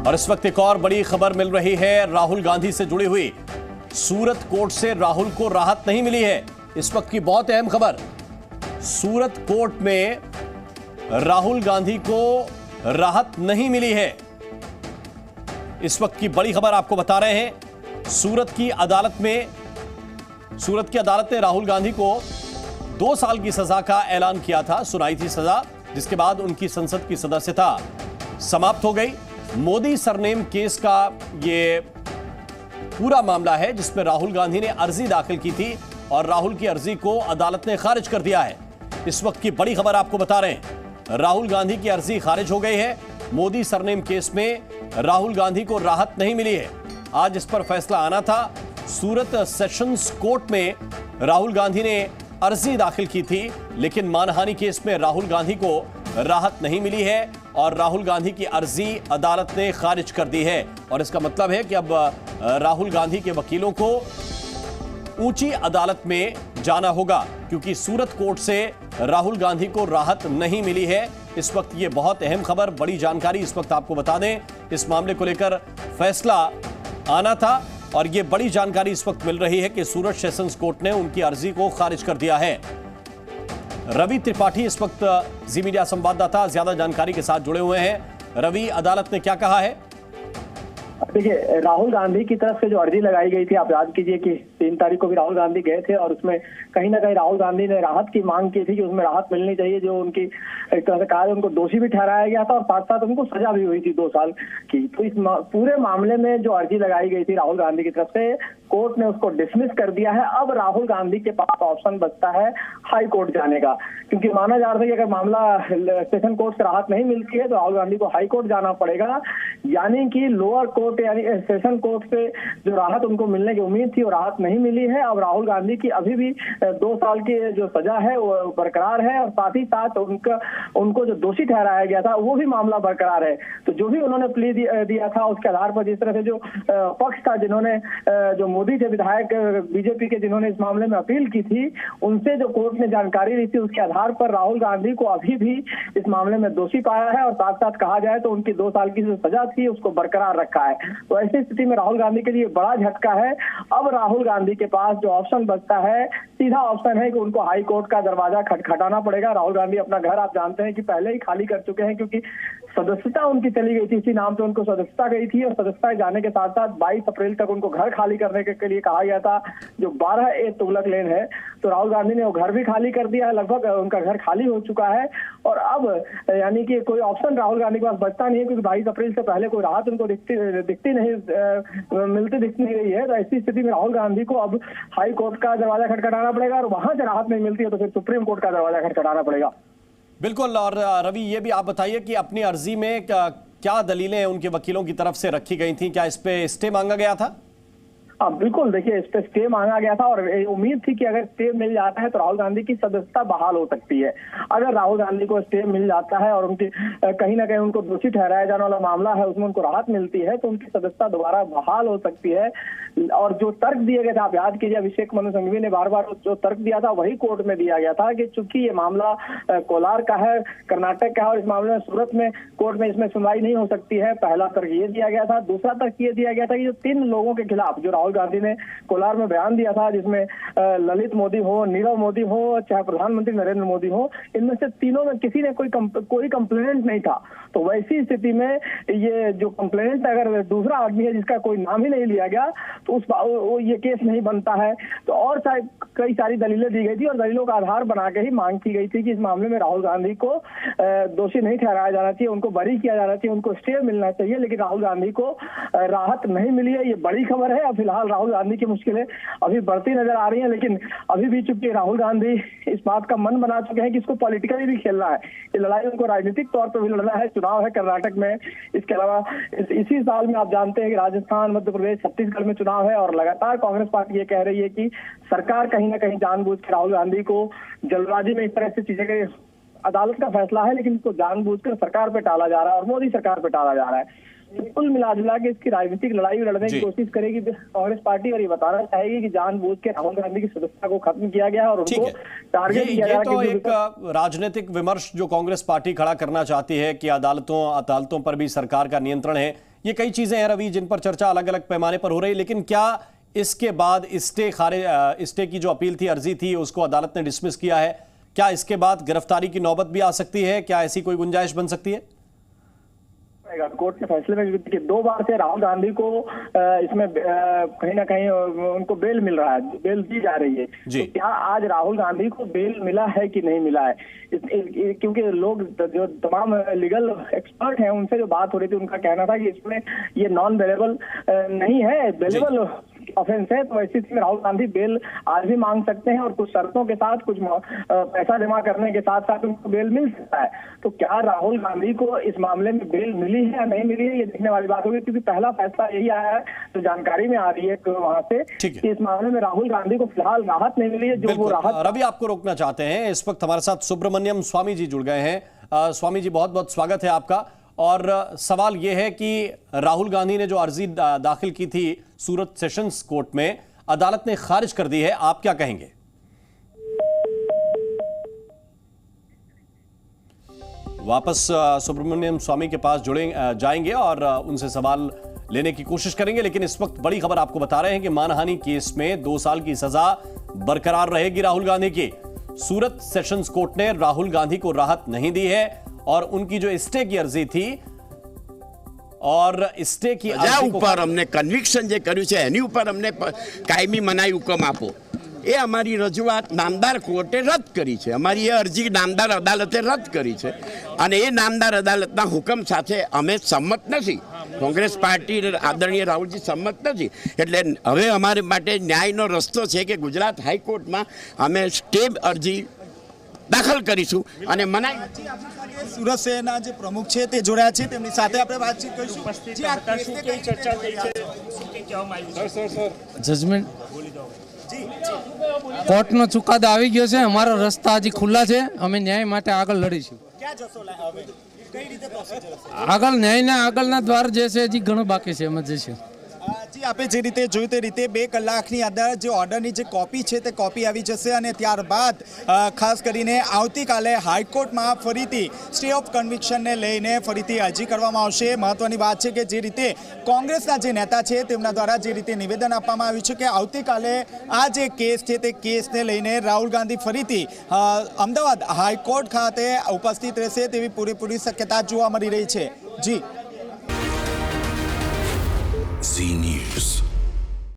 और इस वक्त एक और बड़ी खबर मिल रही है राहुल गांधी से जुड़ी हुई। सूरत कोर्ट से राहुल को राहत नहीं मिली है। इस वक्त की बहुत अहम खबर, सूरत कोर्ट में राहुल गांधी को राहत नहीं मिली है। इस वक्त की बड़ी खबर आपको बता रहे हैं। सूरत की अदालत ने राहुल गांधी को 2 साल की सजा का ऐलान किया था, सुनाई थी सजा, जिसके बाद उनकी संसद की सदस्यता समाप्त हो गई। मोदी सरनेम केस का ये पूरा मामला है जिसमें राहुल गांधी ने अर्जी दाखिल की थी और राहुल की अर्जी को अदालत ने खारिज कर दिया है। इस वक्त की बड़ी खबर आपको बता रहे हैं, राहुल गांधी की अर्जी खारिज हो गई है। मोदी सरनेम केस में राहुल गांधी को राहत नहीं मिली है। आज इस पर फैसला आना था। सूरत सेशंस कोर्ट में राहुल गांधी ने अर्जी दाखिल की थी, लेकिन मानहानि केस में राहुल गांधी को राहत नहीं मिली है और राहुल गांधी की अर्जी अदालत ने खारिज कर दी है। और इसका मतलब है कि अब राहुल गांधी के वकीलों को ऊंची अदालत में जाना होगा, क्योंकि सूरत कोर्ट से राहुल गांधी को राहत नहीं मिली है। इस वक्त ये बहुत अहम खबर, बड़ी जानकारी इस वक्त आपको बता दें। इस मामले को लेकर फैसला आना था और ये बड़ी जानकारी इस वक्त मिल रही है कि सूरत सेशंस कोर्ट ने उनकी अर्जी को खारिज कर दिया है। रवि त्रिपाठी इस वक्त जी मीडिया संवाददाता ज्यादा जानकारी के साथ जुड़े हुए हैं। रवि, अदालत ने क्या कहा है? देखिए, राहुल गांधी की तरफ से जो अर्जी लगाई गई थी, आप याद कीजिए कि 3 तारीख को भी राहुल गांधी गए थे और उसमें कहीं ना कहीं राहुल गांधी ने राहत की मांग की थी कि उसमें राहत मिलनी चाहिए। जो उनकी एक तरह से कहा, उनको दोषी भी ठहराया गया था और साथ साथ उनको सजा भी हुई थी 2 साल की। तो इस पूरे मामले में जो अर्जी लगाई गई थी राहुल गांधी की तरफ से, कोर्ट ने उसको डिसमिस कर दिया है। अब राहुल गांधी के पास ऑप्शन बचता है हाई कोर्ट जाने का, क्योंकि माना जा रहा है कि अगर मामला सेशन कोर्ट से राहत नहीं मिलती है तो राहुल गांधी को हाई कोर्ट जाना पड़ेगा। यानी कि लोअर कोर्ट यानी सेशन कोर्ट से जो राहत उनको मिलने की उम्मीद थी वो राहत नहीं मिली है। अब राहुल गांधी की अभी भी 2 साल की जो सजा है वो बरकरार है और साथ ही साथ उनको जो दोषी ठहराया गया था वो भी मामला बरकरार है। तो जो भी उन्होंने प्ली दिया था उसके आधार पर, जिस तरह से जो पक्ष था, जिन्होंने जो मोदी थे विधायक बीजेपी के, जिन्होंने इस मामले में अपील की थी, उनसे जो कोर्ट ने जानकारी दी थी उसके आधार पर राहुल गांधी को अभी भी इस मामले में दोषी पाया है और साथ साथ कहा जाए तो उनकी 2 साल की जो सजा थी उसको बरकरार रखा है। तो ऐसी स्थिति में राहुल गांधी के लिए बड़ा झटका है। अब राहुल गांधी के पास जो ऑप्शन बचता है, सीधा ऑप्शन है कि उनको हाई कोर्ट का दरवाजा खटखटाना पड़ेगा। राहुल गांधी अपना घर, आप जानते हैं कि पहले ही खाली कर चुके हैं, क्योंकि सदस्यता उनकी चली गई थी, इसी नाम पे उनको सदस्यता गई थी और सदस्यता जाने के साथ साथ 22 अप्रैल तक उनको घर खाली करने के लिए कहा गया था, जो 12A तुगलक लेन है। तो राहुल गांधी ने वो घर भी खाली कर दिया है, लगभग उनका घर खाली हो चुका है। और अब यानी कि कोई ऑप्शन राहुल गांधी के पास बचता नहीं है, क्योंकि 22 अप्रैल से पहले कोई राहत उनको दिखती नहीं रही है। तो ऐसी स्थिति में राहुल गांधी को अब हाई कोर्ट का दरवाजा खटखटाना पड़ेगा और वहां से राहत नहीं मिलती है तो फिर सुप्रीम कोर्ट का दरवाजा खटखटाना पड़ेगा। बिल्कुल। और रवि, ये भी आप बताइए कि अपनी अर्जी में क्या दलीलें उनके वकीलों की तरफ से रखी गई थी? क्या इस पे स्टे मांगा गया था? हाँ बिल्कुल, देखिए, इस पे स्टे मांगा गया था और उम्मीद थी कि अगर स्टे मिल जाता है तो राहुल गांधी की सदस्यता बहाल हो सकती है। अगर राहुल गांधी को स्टे मिल जाता है और उनकी कहीं ना कहीं उनको दोषी ठहराया जाने वाला मामला है उसमें उनको राहत मिलती है तो उनकी सदस्यता दोबारा बहाल हो सकती है। और जो तर्क दिए गए थे, आप याद कीजिए, अभिषेक मनु सिंघवी ने बार बार जो तर्क दिया था वही कोर्ट में दिया गया था कि चूंकि ये मामला कोलार का है, कर्नाटक का है और इस मामले में सूरत में कोर्ट में इसमें सुनवाई नहीं हो सकती है। पहला तर्क ये दिया गया था। दूसरा तर्क ये दिया गया था कि जो 3 लोगों के खिलाफ जो राहुल गांधी ने कोलार में बयान दिया था, जिसमें ललित मोदी हो, नीरव मोदी हो, चाहे प्रधानमंत्री नरेंद्र मोदी हो, इनमें से तीनों में किसी ने कोई कंप्लेंट नहीं था। तो वैसी स्थिति में ये जो कंप्लेंट अगर दूसरा आदमी है जिसका कोई नाम ही नहीं लिया गया तो ये केस नहीं बनता है। तो और कई सारी दलीलें दी गई थी और दलीलों का आधार बना के ही मांग की गई थी कि इस मामले में राहुल गांधी को दोषी नहीं ठहराया जाना चाहिए, उनको बरी किया जाना चाहिए, उनको स्टे मिलना चाहिए। लेकिन राहुल गांधी को राहत नहीं मिली है, ये बड़ी खबर है। अब फिलहाल राहुल गांधी की मुश्किलें अभी बढ़ती नजर आ रही हैं, लेकिन अभी भी चूंकि राहुल गांधी इस बात का मन बना चुके हैं कि इसको पॉलिटिकली भी खेलना है, ये लड़ाई उनको राजनीतिक तौर पर भी लड़ना है। चुनाव है कर्नाटक में, इसके अलावा इसी साल में आप जानते हैं कि राजस्थान, मध्य प्रदेश, छत्तीसगढ़ में चुनाव है और लगातार कांग्रेस पार्टी ये कह रही है कि सरकार कहीं ना कहीं जानबूझ के राहुल गांधी को जल्दबाजी में इस तरह से चीजें, अदालत का फैसला है लेकिन इसको जानबूझकर सरकार पे टाला जा रहा है और मोदी सरकार पे टाला जा रहा है। कुल मिला जुला के इसकी राजनीतिक लड़ाई लड़ने की कोशिश करेगी कांग्रेस पार्टी, और ये बताना चाहेगी कि जानबूझ के राहुल गांधी की सदस्यता को खत्म किया गया और उनको टारगेट किया गया। तो एक राजनीतिक विमर्श जो कांग्रेस पार्टी खड़ा करना चाहती है कि अदालतों पर भी सरकार का नियंत्रण है, ये कई चीजें हैं रवि जिन पर चर्चा अलग अलग पैमाने पर हो रही है। लेकिन क्या इसके बाद स्टे की जो अपील थी, अर्जी थी, उसको अदालत ने डिसमिस किया है, क्या इसके बाद गिरफ्तारी की नौबत भी आ सकती है? क्या ऐसी कोई गुंजाइश बन सकती है? कोर्ट के फैसले में कि 2 बार से राहुल गांधी को इसमें कहीं ना कहीं उनको बेल मिल रहा है, बेल दी जा रही है। तो क्या आज राहुल गांधी को बेल मिला है कि नहीं मिला है? क्योंकि लोग जो तमाम लीगल एक्सपर्ट हैं उनसे जो बात हो रही थी, उनका कहना था कि इसमें ये नॉन बेलेबल नहीं है, बेलेबल ऑफेंस है। तो ऐसी स्थिति में राहुल गांधी बेल आज भी मांग सकते हैं और कुछ शर्तों के साथ, कुछ पैसा जमा करने के साथ साथ उनको बेल मिल सकता है। तो क्या राहुल गांधी को इस मामले में बेल मिली है या नहीं मिली है, ये देखने वाली बात होगी। क्योंकि पहला फैसला यही आया है, तो जानकारी में आ रही है वहां से कि इस मामले में राहुल गांधी को फिलहाल राहत नहीं मिली है। जो वो राहत, रवि आपको रोकना चाहते हैं, इस वक्त हमारे साथ सुब्रमण्यम स्वामी जी जुड़ गए हैं। स्वामी जी, बहुत बहुत स्वागत है आपका। और सवाल यह है कि राहुल गांधी ने जो अर्जी दाखिल की थी सूरत सेशंस कोर्ट में, अदालत ने खारिज कर दी है, आप क्या कहेंगे? वापस सुब्रमण्यम स्वामी के पास जाएंगे और उनसे सवाल लेने की कोशिश करेंगे। लेकिन इस वक्त बड़ी खबर आपको बता रहे हैं कि मानहानि केस में 2 साल की सजा बरकरार रहेगी राहुल गांधी की। सूरत सेशंस कोर्ट ने राहुल गांधी को राहत नहीं दी है और उनकी जो स्टे की अर्जी थी और स्टे की अर्जी ऊपर हमने कन्विक्शन जे कर्યું છે એની ઉપર અમને કાયમી મનાઈ હુકમ આપો, એ અમારી રજૂઆત નામદાર કોર્ટે રદ કરી છે। અમારી એ અરજી નામદાર અદાલતે રદ કરી છે અને એ નામદાર અદાલતના હુકમ સાથે અમે સંમત નથી। કોંગ્રેસ પાર્ટી આદરણીય રાહુલજી સંમત નથી, એટલે હવે અમારે માટે ન્યાયનો રસ્તો છે કે ગુજરાત હાઈકોર્ટમાં અમે સ્ટે અરજી દાખલ કરીશું અને મનાઈ। સુરત શહેરના જે પ્રમુખ છે તે જોડાયા છે, તેમની સાથે આપણે વાતચીત કરીશું। જજમેન્ટ કોર્ટનો ચુકાદો આવી ગયો છે, અમારો રસ્તા હજી ખુલ્લા છે, અમે ન્યાય માટે આગળ લડીશું। આગળ ન્યાયના આગળના દ્વાર જે છે હજી ઘણું બાકી છે, અમે જઈશું। જી, આપે જે રીતે જોયું તે રીતે 2 કલાકની અંદર જે ઓર્ડરની જે કોપી છે તે કોપી આવી જશે અને ત્યારબાદ ખાસ કરીને આવતીકાલે હાઈકોર્ટમાં ફરીથી સ્ટે ઓફ કન્વિક્શનને લઈને ફરીથી અરજી કરવામાં આવશે। મહત્વની વાત છે કે જે રીતે કોંગ્રેસના જે નેતા છે તેમના દ્વારા જે રીતે નિવેદન આપવામાં આવ્યું છે કે આવતીકાલે આ જે કેસ છે તે કેસને લઈને રાહુલ ગાંધી ફરીથી અમદાવાદ હાઈકોર્ટ ખાતે ઉપસ્થિત રહેશે તેવી પૂરેપૂરી શક્યતા જોવા મળી રહી છે। જી, Zee News.